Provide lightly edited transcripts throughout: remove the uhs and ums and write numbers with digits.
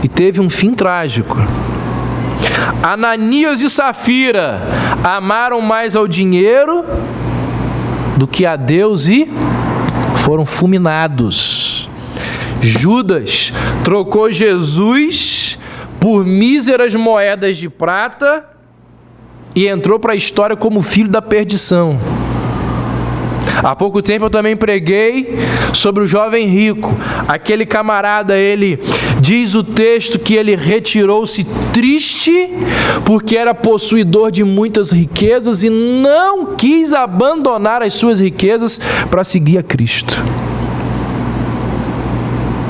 e teve um fim trágico. Ananias e Safira amaram mais ao dinheiro do que a Deus e foram fulminados. Judas trocou Jesus por míseras moedas de prata e entrou para a história como filho da perdição. Há pouco tempo eu também preguei sobre o jovem rico. Aquele camarada, ele diz o texto que ele retirou-se triste porque era possuidor de muitas riquezas e não quis abandonar as suas riquezas para seguir a Cristo.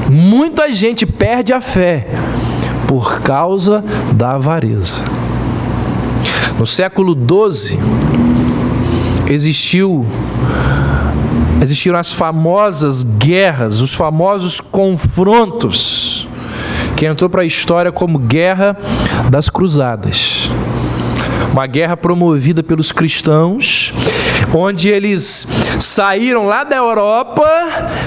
Muita gente perde a fé por causa da avareza. No século XII, existiram as famosas guerras, os famosos confrontos, que entrou para a história como Guerra das Cruzadas. Uma guerra promovida pelos cristãos, onde eles saíram lá da Europa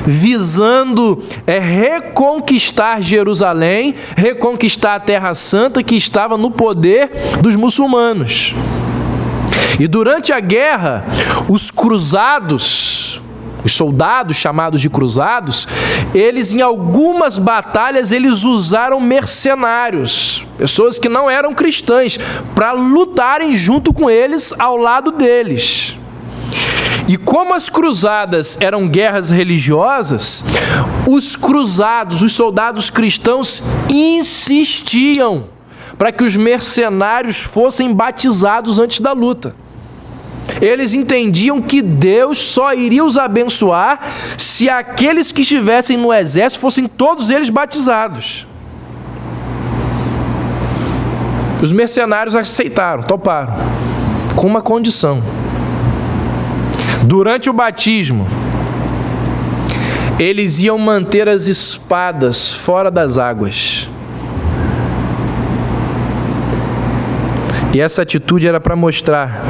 visando reconquistar Jerusalém, reconquistar a Terra Santa que estava no poder dos muçulmanos. E durante a guerra, os cruzados, os soldados chamados de cruzados, eles em algumas batalhas eles usaram mercenários, pessoas que não eram cristãs, para lutarem junto com eles, ao lado deles. E como as cruzadas eram guerras religiosas, os cruzados, os soldados cristãos insistiam para que os mercenários fossem batizados antes da luta. Eles entendiam que Deus só iria os abençoar se aqueles que estivessem no exército fossem todos eles batizados. Os mercenários aceitaram, toparam, com uma condição. Durante o batismo, eles iam manter as espadas fora das águas. E essa atitude era para mostrar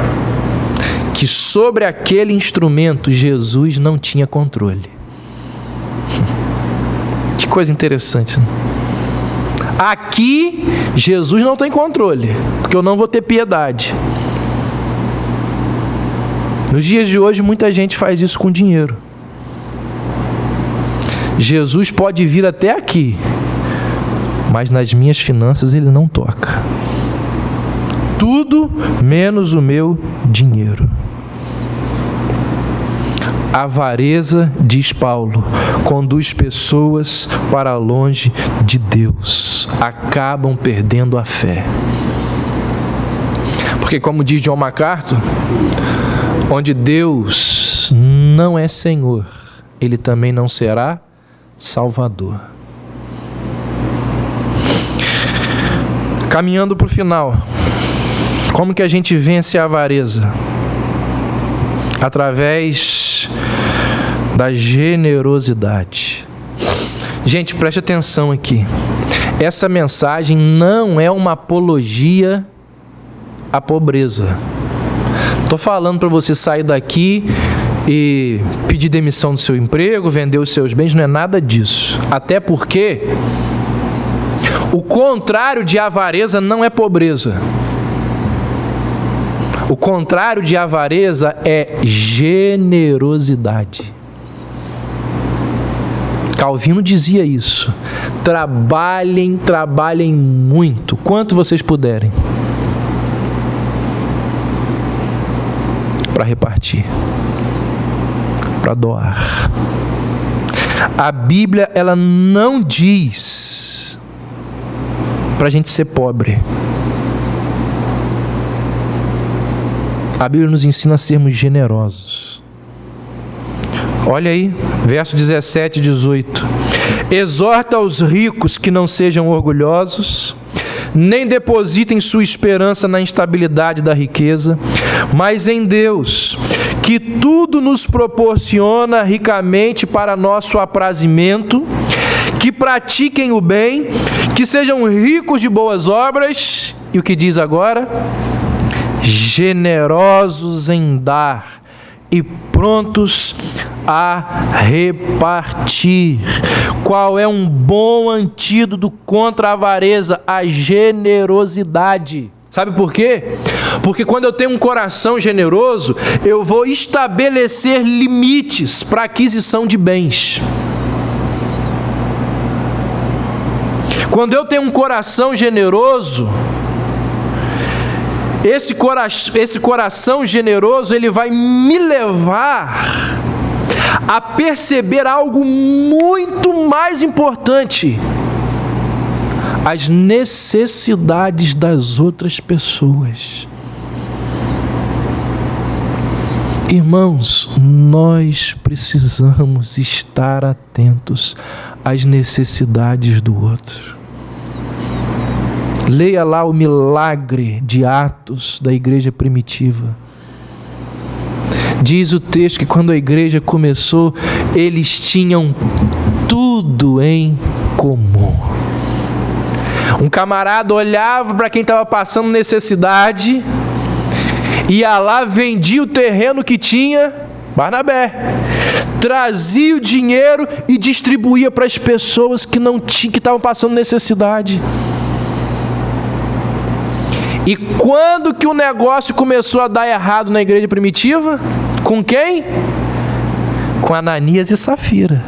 que sobre aquele instrumento Jesus não tinha controle. Que coisa interessante, né? Aqui Jesus não tem controle, porque eu não vou ter piedade. Nos dias de hoje muita gente faz isso com dinheiro. Jesus pode vir até aqui, mas nas minhas finanças ele não toca. Tudo menos o meu dinheiro. A avareza, diz Paulo, conduz pessoas para longe de Deus. Acabam perdendo a fé. Porque, como diz John MacArthur, onde Deus não é Senhor, Ele também não será Salvador. Caminhando para o final, como que a gente vence a avareza? Através da generosidade. Gente, preste atenção aqui. Essa mensagem não é uma apologia à pobreza. Estou falando para você sair daqui e pedir demissão do seu emprego, vender os seus bens, não é nada disso. Até porque o contrário de avareza não é pobreza. O contrário de avareza é generosidade. Calvino dizia isso. Trabalhem muito, quanto vocês puderem, para repartir, para doar. A Bíblia, ela não diz para a gente ser pobre. A Bíblia nos ensina a sermos generosos. Olha aí, verso 17 e 18. Exorta os ricos que não sejam orgulhosos, nem depositem sua esperança na instabilidade da riqueza, mas em Deus, que tudo nos proporciona ricamente para nosso aprazimento, que pratiquem o bem, que sejam ricos de boas obras, e o que diz agora? Generosos em dar e prontos a repartir. Qual é um bom antídoto contra a avareza? A generosidade. Sabe por quê? Porque quando eu tenho um coração generoso, eu vou estabelecer limites para a aquisição de bens. Quando eu tenho um coração generoso, esse coração generoso, ele vai me levar a perceber algo muito mais importante: as necessidades das outras pessoas. Irmãos, nós precisamos estar atentos às necessidades do outro. Leia lá o milagre de Atos da igreja primitiva. Diz o texto que quando a igreja começou, eles tinham tudo em comum. Um camarada olhava para quem estava passando necessidade, ia lá, vendia o terreno que tinha, Barnabé, trazia o dinheiro e distribuía para as pessoas que estavam passando necessidade. E quando que o negócio começou a dar errado na igreja primitiva? Com quem? Com Ananias e Safira.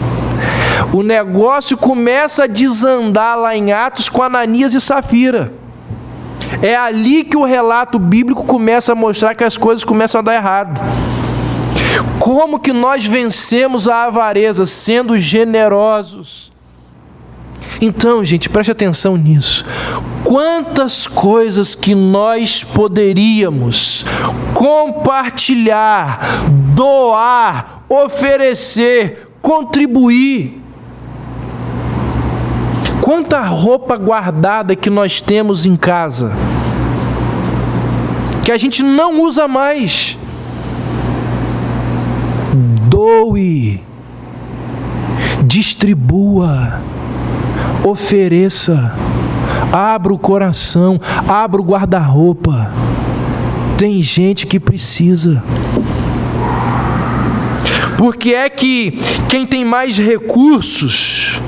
O negócio começa a desandar lá em Atos com Ananias e Safira. É ali que o relato bíblico começa a mostrar que as coisas começam a dar errado. Como que nós vencemos a avareza? Sendo generosos. Então, gente, preste atenção nisso. Quantas coisas que nós poderíamos compartilhar, doar, oferecer, contribuir. Quanta roupa guardada que nós temos em casa, que a gente não usa mais. Doe, distribua, ofereça, abra o coração, abra o guarda-roupa. Tem gente que precisa. Porque é que quem tem mais recursos...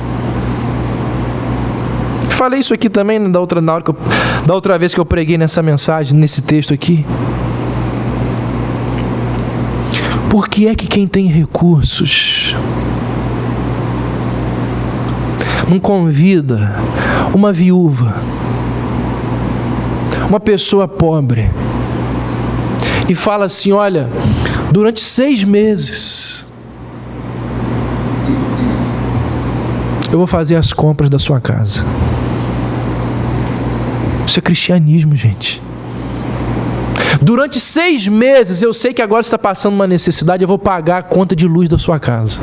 Falei isso aqui também da outra vez que eu preguei nessa mensagem, nesse texto aqui. Por que é que quem tem recursos não convida uma viúva, uma pessoa pobre, e fala assim: olha, durante 6 meses eu vou fazer as compras da sua casa. Isso é cristianismo, gente. Durante 6 meses, eu sei que agora você está passando uma necessidade, eu vou pagar a conta de luz da sua casa.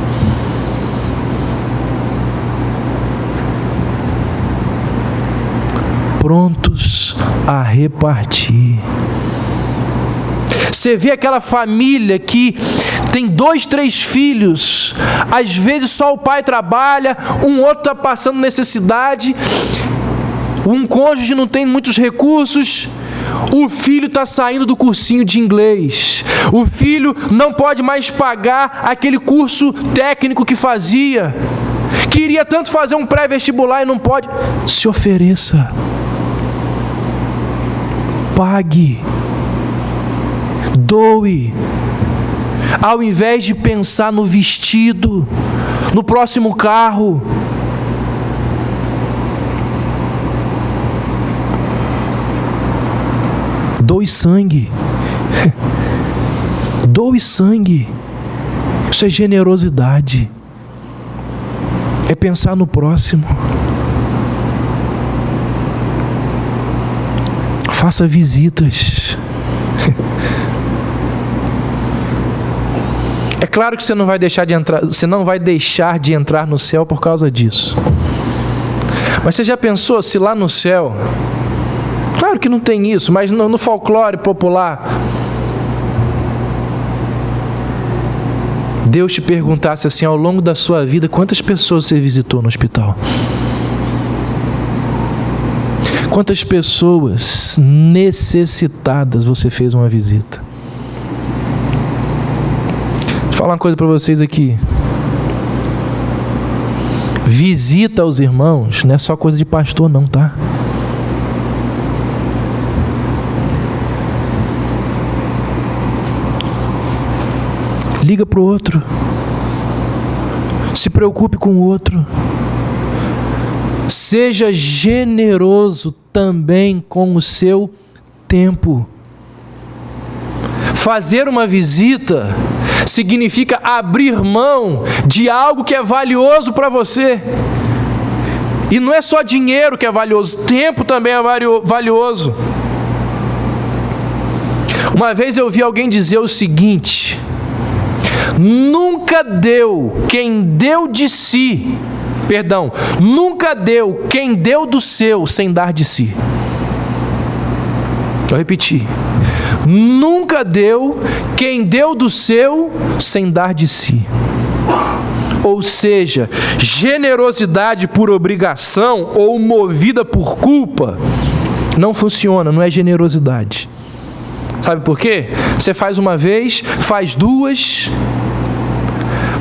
Prontos a repartir. Você vê aquela família que tem 2, 3 filhos, às vezes só o pai trabalha, um outro está passando necessidade, um cônjuge não tem muitos recursos, o filho está saindo do cursinho de inglês, o filho não pode mais pagar aquele curso técnico que fazia, queria tanto fazer um pré-vestibular e não pode. Se ofereça, pague, doe, ao invés de pensar no vestido, no próximo carro. Doe sangue. Doe sangue. Isso é generosidade. É pensar no próximo. Faça visitas. É claro que você não vai deixar de entrar no céu por causa disso. Mas você já pensou se lá no céu, claro que não tem isso, mas no folclore popular, Deus te perguntasse assim, ao longo da sua vida, quantas pessoas você visitou no hospital? Quantas pessoas necessitadas você fez uma visita? Deixa eu falar falar uma coisa para vocês aqui. Visita aos irmãos não é só coisa de pastor não, tá? Liga pro outro. Se preocupe com o outro. Seja generoso também com o seu tempo. Fazer uma visita significa abrir mão de algo que é valioso para você. E não é só dinheiro que é valioso, tempo também é valioso. Uma vez eu vi alguém dizer o seguinte: nunca deu quem deu de si, nunca deu quem deu do seu sem dar de si. Vou repetir. Nunca deu quem deu do seu sem dar de si. Ou seja, generosidade por obrigação ou movida por culpa não funciona, não é generosidade. Sabe por quê? Você faz uma vez, faz duas,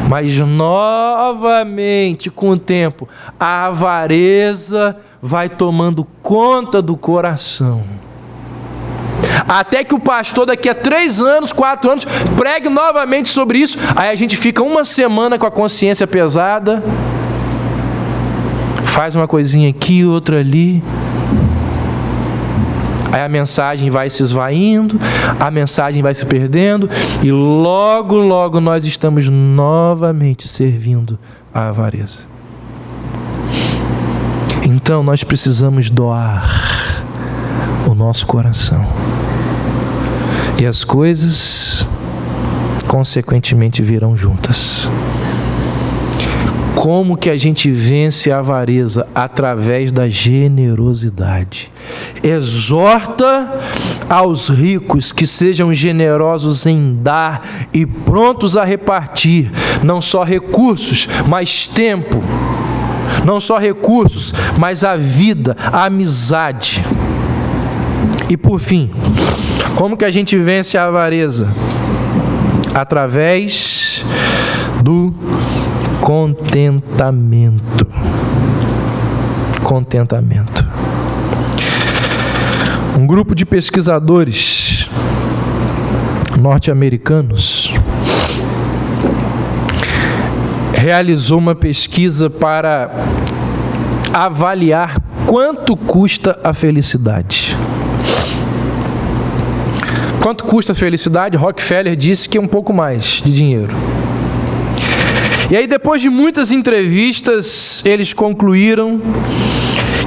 mas novamente com o tempo a avareza vai tomando conta do coração. Até que o pastor daqui a 3 anos, 4 anos, pregue novamente sobre isso. Aí a gente fica uma semana com a consciência pesada, faz uma coisinha aqui, outra ali. Aí a mensagem vai se esvaindo, a mensagem vai se perdendo, e logo, logo nós estamos novamente servindo a avareza. Então nós precisamos doar o nosso coração. E as coisas, consequentemente, virão juntas. Como que a gente vence a avareza? Através da generosidade. Exorta aos ricos que sejam generosos em dar e prontos a repartir, não só recursos, mas tempo. Não só recursos, mas a vida, a amizade. E por fim, como que a gente vence a avareza? Através do contentamento. Contentamento. Um grupo de pesquisadores norte-americanos realizou uma pesquisa para avaliar quanto custa a felicidade. Quanto custa a felicidade? Rockefeller disse que é um pouco mais de dinheiro. E aí, depois de muitas entrevistas, eles concluíram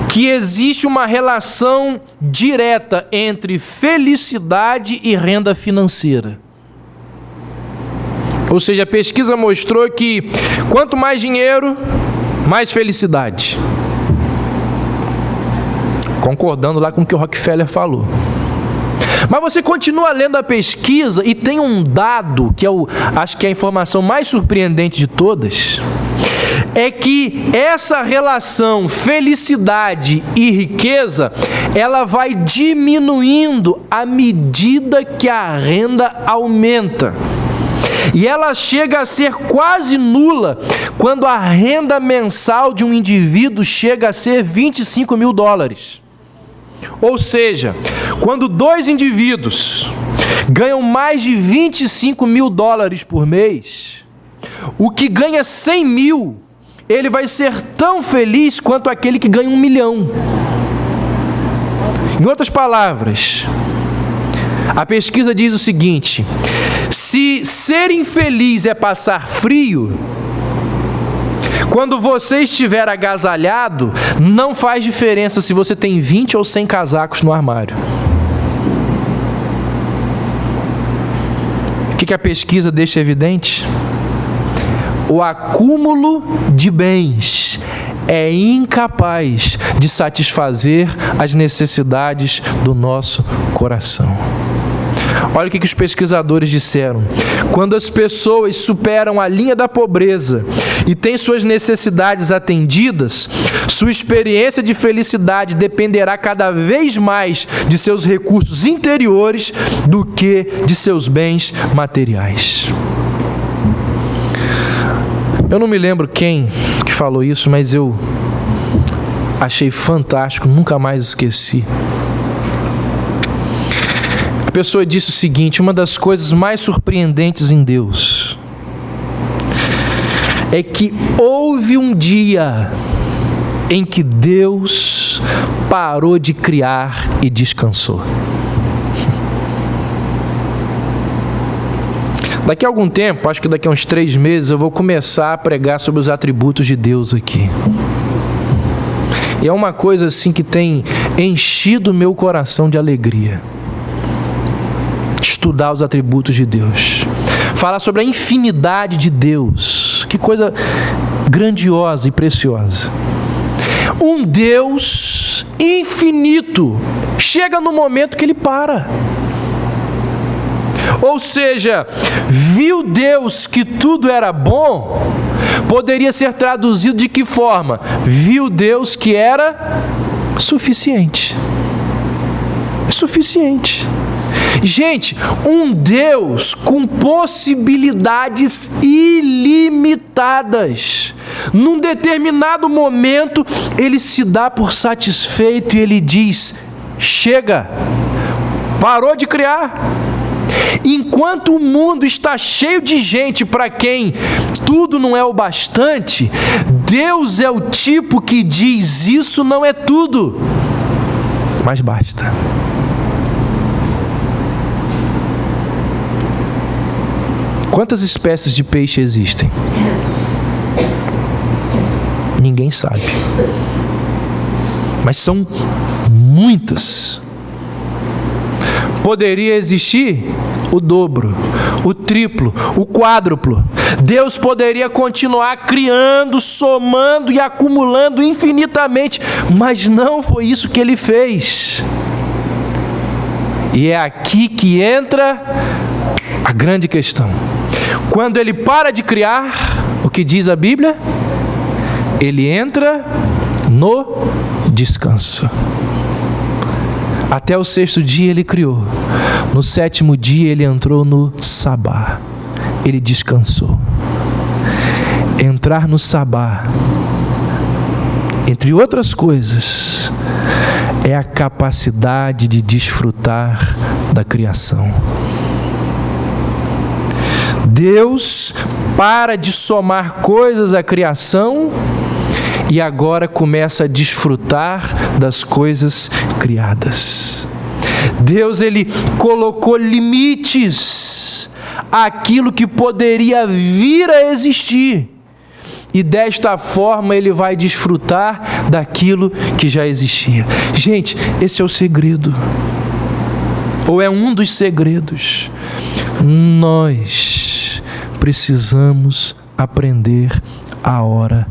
que existe uma relação direta entre felicidade e renda financeira. Ou seja, a pesquisa mostrou que quanto mais dinheiro, mais felicidade. Concordando lá com o que o Rockefeller falou. Mas você continua lendo a pesquisa e tem um dado que acho que é a informação mais surpreendente de todas, é que essa relação felicidade e riqueza, ela vai diminuindo à medida que a renda aumenta. E ela chega a ser quase nula quando a renda mensal de um indivíduo chega a ser $25 mil. Ou seja, quando 2 indivíduos ganham mais de $25 mil por mês, o que ganha 100 mil, ele vai ser tão feliz quanto aquele que ganha 1 milhão. Em outras palavras, a pesquisa diz o seguinte: se ser infeliz é passar frio, quando você estiver agasalhado, não faz diferença se você tem 20 ou 100 casacos no armário. O que a pesquisa deixa evidente? O acúmulo de bens é incapaz de satisfazer as necessidades do nosso coração. Olha o que os pesquisadores disseram. Quando as pessoas superam a linha da pobreza e têm suas necessidades atendidas, sua experiência de felicidade dependerá cada vez mais de seus recursos interiores do que de seus bens materiais. Eu não me lembro quem que falou isso, mas eu achei fantástico, nunca mais esqueci. A pessoa disse o seguinte: uma das coisas mais surpreendentes em Deus é que houve um dia em que Deus parou de criar e descansou. Daqui a algum tempo, acho que daqui a uns 3 meses, eu vou começar a pregar sobre os atributos de Deus aqui. E é uma coisa assim que tem enchido o meu coração de alegria. Estudar os atributos de Deus. Falar sobre a infinidade de Deus. Que coisa grandiosa e preciosa. Um Deus infinito chega no momento que ele para. Ou seja, viu Deus que tudo era bom, poderia ser traduzido de que forma? Viu Deus que era suficiente. Suficiente. Gente, um Deus com possibilidades ilimitadas. Num determinado momento, ele se dá por satisfeito e ele diz: chega, parou de criar. Enquanto o mundo está cheio de gente para quem tudo não é o bastante, Deus é o tipo que diz: isso não é tudo, mas basta. Quantas espécies de peixe existem? Ninguém sabe. Mas são muitas. Poderia existir o dobro, o triplo, o quádruplo. Deus poderia continuar criando, somando e acumulando infinitamente, mas não foi isso que ele fez. E é aqui que entra a grande questão. Quando ele para de criar, o que diz a Bíblia? Ele entra no descanso. Até o 6º dia ele criou. No 7º dia ele entrou no sabá. Ele descansou. Entrar no sabá, entre outras coisas, é a capacidade de desfrutar da criação. Deus para de somar coisas à criação e agora começa a desfrutar das coisas criadas. Deus, ele colocou limites àquilo que poderia vir a existir. E desta forma ele vai desfrutar daquilo que já existia. Gente, esse é o segredo. Ou é um dos segredos. Nós precisamos aprender a hora